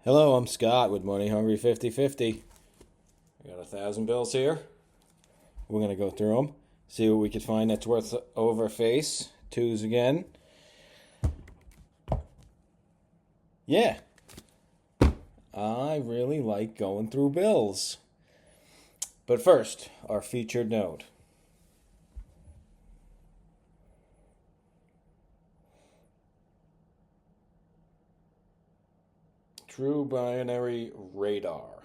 Hello, I'm Scott with Money Hungry 50/50. I got 1,000 bills here. We're going to go through them, see what we could find that's worth over face. Twos again. Yeah, I really like going through bills. But first, our featured note. True binary radar.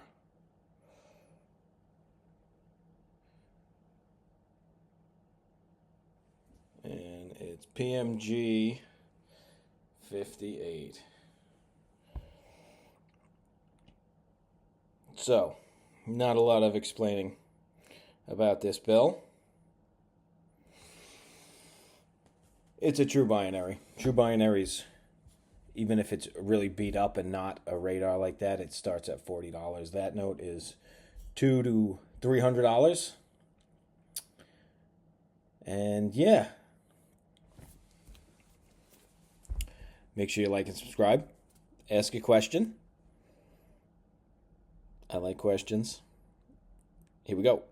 And it's PMG 58. So, not a lot of explaining about this bill. It's a true binary. True binaries, even if it's really beat up and not a radar like that, it starts at $40. That note is $200 to $300. And yeah, make sure you like and subscribe. Ask a question. I like questions. Here we go.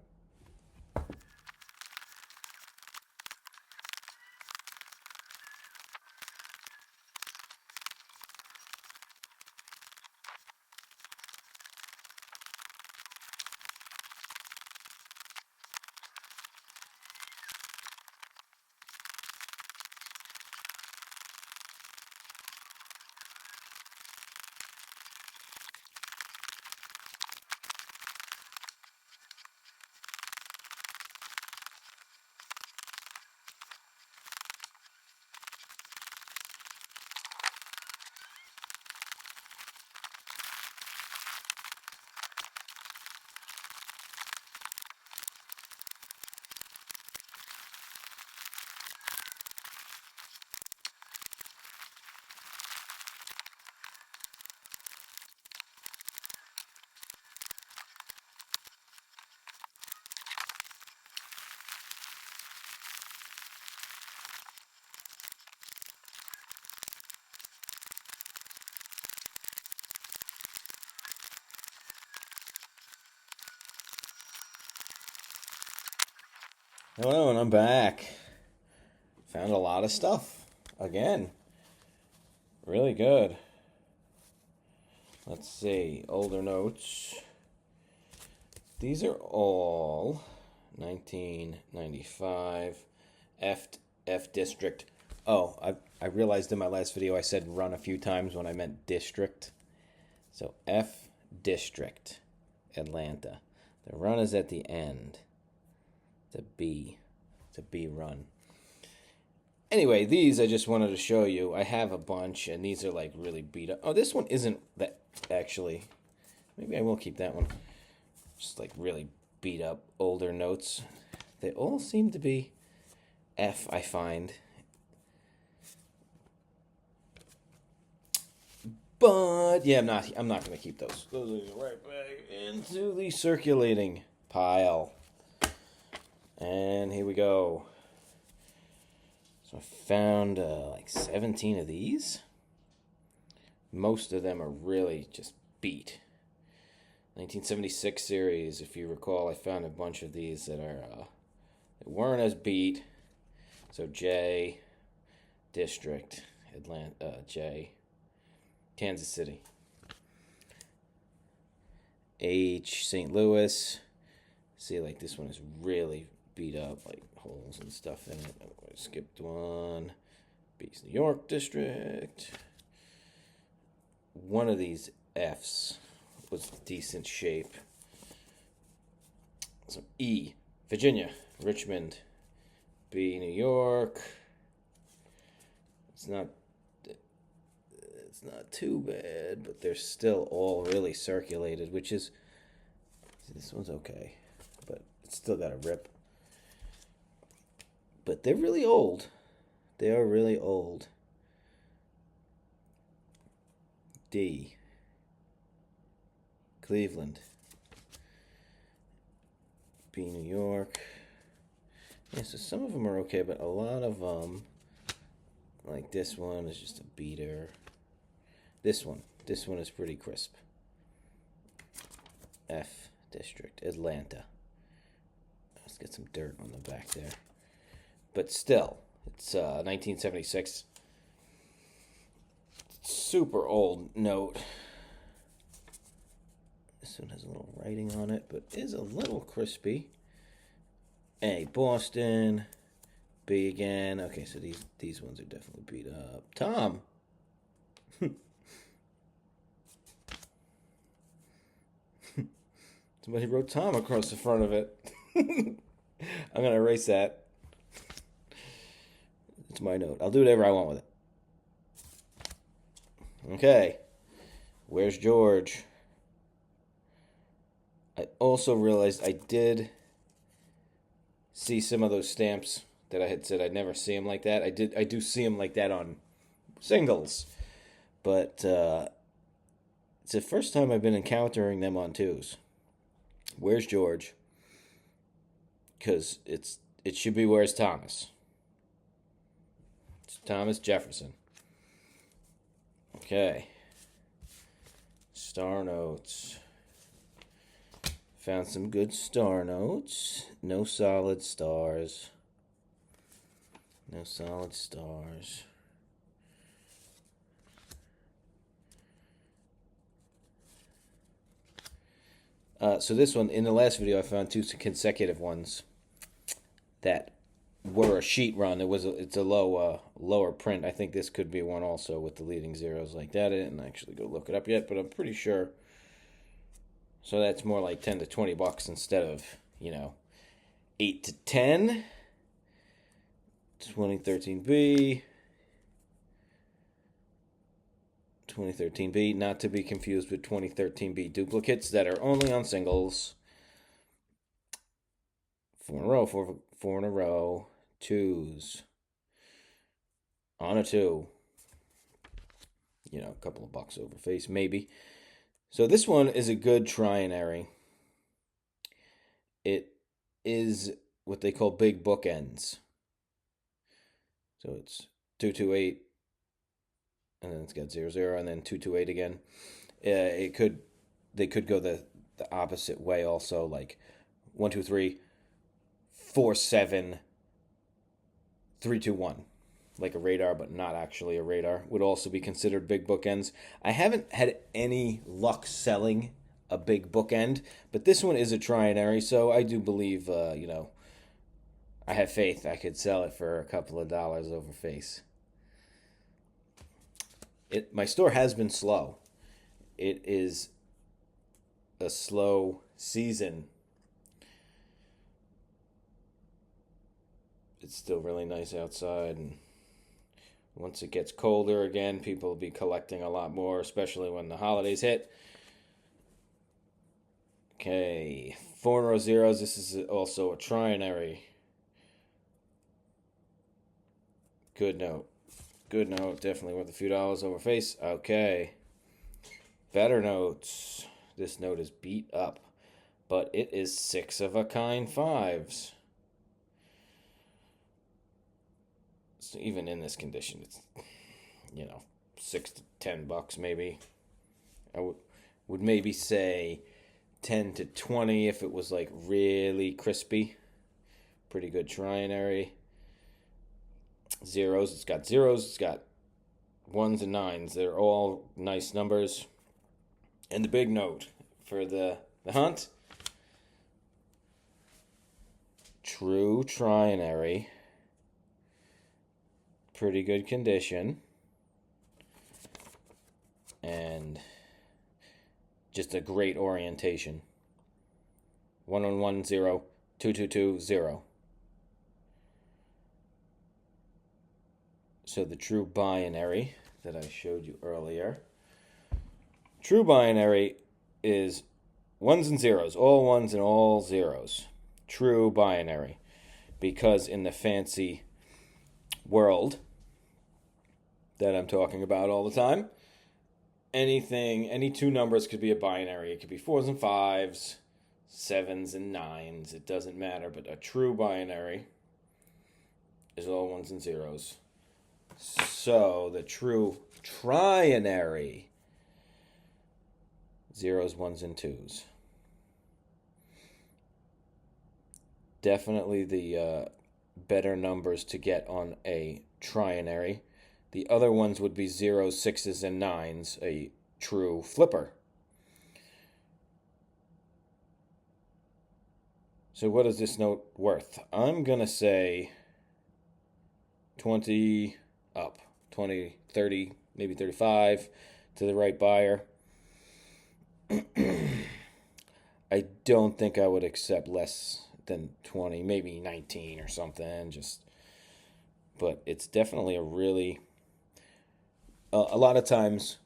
Hello, and I'm back. Found a lot of stuff. Again. Really good. Let's see. Older notes. These are all 1995 F district. Oh, I realized in my last video I said run a few times when I meant district. So F district, Atlanta. The run is at the end. It's a B run. Anyway, these I just wanted to show you. I have a bunch, and these are like really beat up. Oh, this one isn't that actually. Maybe I will keep that one. Just like really beat up older notes. They all seem to be F, I find. But yeah, I'm not gonna keep those. Those are right back into the circulating pile. And here we go. So I found like 17 of these. Most of them are really just beat. 1976 series, if you recall, I found a bunch of these that weren't as beat. So J, District, Atlanta, J, Kansas City. H, St. Louis. See, like this one is really beat up, like holes and stuff in it. I skipped one. B's, New York District. One of these F's was decent shape. So E, Virginia, Richmond. B, New York. It's not too bad, but they're still all really circulated, which is, this one's okay, but it's still got a rip. But they're really old. They are really old. D, Cleveland. B, New York. Yeah, so some of them are okay, but a lot of them, like this one, is just a beater. This one, This one is pretty crisp. F district, Atlanta. Let's get some dirt on the back there. But still, it's 1976. Super old note. This one has a little writing on it, but is a little crispy. A, Boston. B again. Okay, so these ones are definitely beat up. Tom. Somebody wrote Tom across the front of it. I'm going to erase that. It's my note. I'll do whatever I want with it. Okay. Where's George? I also realized I did see some of those stamps that I had said I'd never see them like that. I do see them like that on singles. But it's the first time I've been encountering them on twos. Where's George? Because it should be where's Thomas. It's Thomas Jefferson. Okay. Star notes. Found some good star notes. No solid stars. No solid stars. So this one, in the last video, I found two consecutive ones that were a sheet run. It's a lower print. I think this could be one also with the leading zeros like that. I didn't actually go look it up yet, but I'm pretty sure. So that's more like 10 to 20 bucks instead of, 8 to 10. 2013B. 2013B, not to be confused with 2013B duplicates that are only on singles. 4 in a row, four in a row, twos. On a two. A couple of bucks over face, maybe. So this one is a good trinary. It is what they call big bookends. So it's 228. And then it's got 0, 0, and then 228 again. They could go the opposite way also, like 1, 2, 3, 4, 7, 3, 2, 1, like a radar, but not actually a radar. Would also be considered big bookends. I haven't had any luck selling a big bookend, but this one is a trinary, so I do believe, I have faith I could sell it for a couple of dollars over face. My store has been slow. It is a slow season. It's still really nice outside, and once it gets colder again, people will be collecting a lot more, especially when the holidays hit. Okay, 4 in a row zeros. This is also a trinary. Good note. Good note, definitely worth a few dollars over face. Okay. Better notes. This note is beat up, but it is 6 of a kind fives. So even in this condition, it's, 6 to 10 bucks maybe. I would maybe say 10 to 20 if it was like really crispy. Pretty good trinary. Zeros. It's got zeros. It's got ones and nines. They're all nice numbers. And the big note for the hunt. True trinary. Pretty good condition. And just a great orientation. 1 on 1 0, 2 2 2 0. So the true binary that I showed you earlier. True binary is ones and zeros, all ones and all zeros. True binary. Because in the fancy world that I'm talking about all the time, any two numbers could be a binary. It could be 4s and 5s, 7s and 9s. It doesn't matter, but a true binary is all ones and zeros. So the true trinary zeros, ones, and twos. Definitely the better numbers to get on a trinary. The other ones would be zeros, sixes, and nines, a true flipper. So what is this note worth? I'm going to say 20 up, 20, 30, maybe 35 to the right buyer. I don't think I would accept less than 20, maybe 19 or something. But it's definitely a lot of times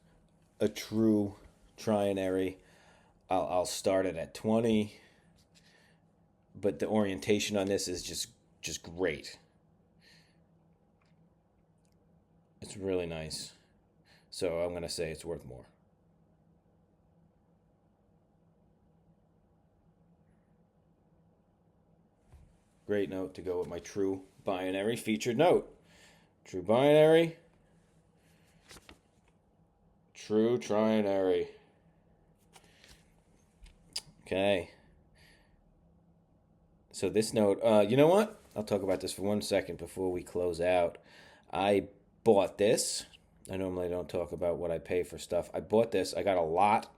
a true trinary. I'll start it at 20, but the orientation on this is just great. It's really nice. So I'm going to say it's worth more. Great note to go with my true binary featured note. True binary. True trinary. Okay. So this note, you know what? I'll talk about this for 1 second before we close out. I bought this. I normally don't talk about what I pay for stuff. I bought this. I got a lot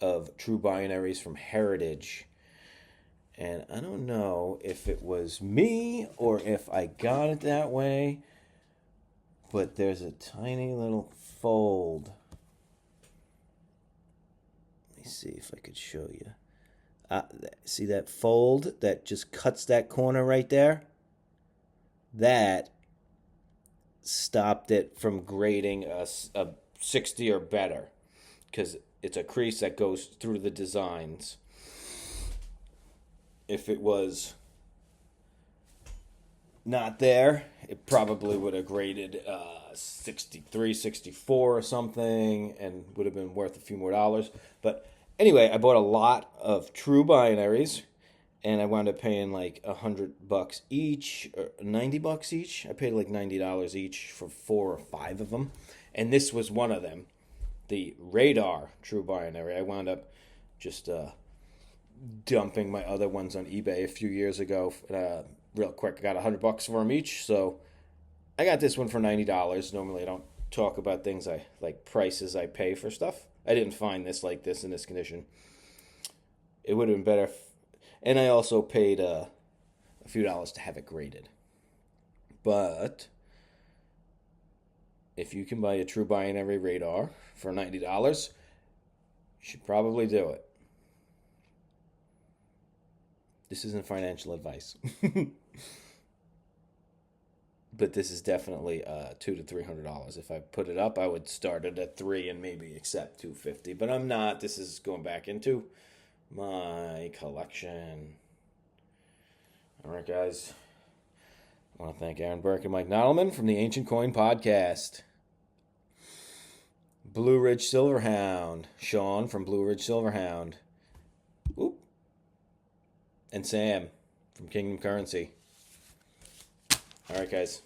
of true binaries from Heritage. And I don't know if it was me or if I got it that way. But there's a tiny little fold. Let me see if I could show you. See that fold that just cuts that corner right there? That stopped it from grading a 60 or better, because it's a crease that goes through the designs. If it was not there, it probably would have graded 63, 64 or something, and would have been worth a few more dollars. But anyway, I bought a lot of true binaries, and I wound up paying like $100 each, or $90 each. I paid like $90 each for 4 or 5 of them, and this was one of them, the Radar true binary. I wound up just dumping my other ones on eBay a few years ago. Real quick, I got $100 for them each, so I got this one for $90. Normally, I don't talk about things I like prices I pay for stuff. I didn't find this like this in this condition. It would have been better, and I also paid a few dollars to have it graded. But if you can buy a true binary Radar for $90, you should probably do it. This isn't financial advice. But this is definitely $200 to $300. If I put it up, I would start it at $3 and maybe accept $250. But I'm not. This is going back into my collection. All right, guys. I want to thank Aaron Burke and Mike Nodelman from the Ancient Coin Podcast. Blue Ridge Silverhound. Sean from Blue Ridge Silverhound. Oop. And Sam from Kingdom Currency. All right, guys.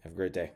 Have a great day.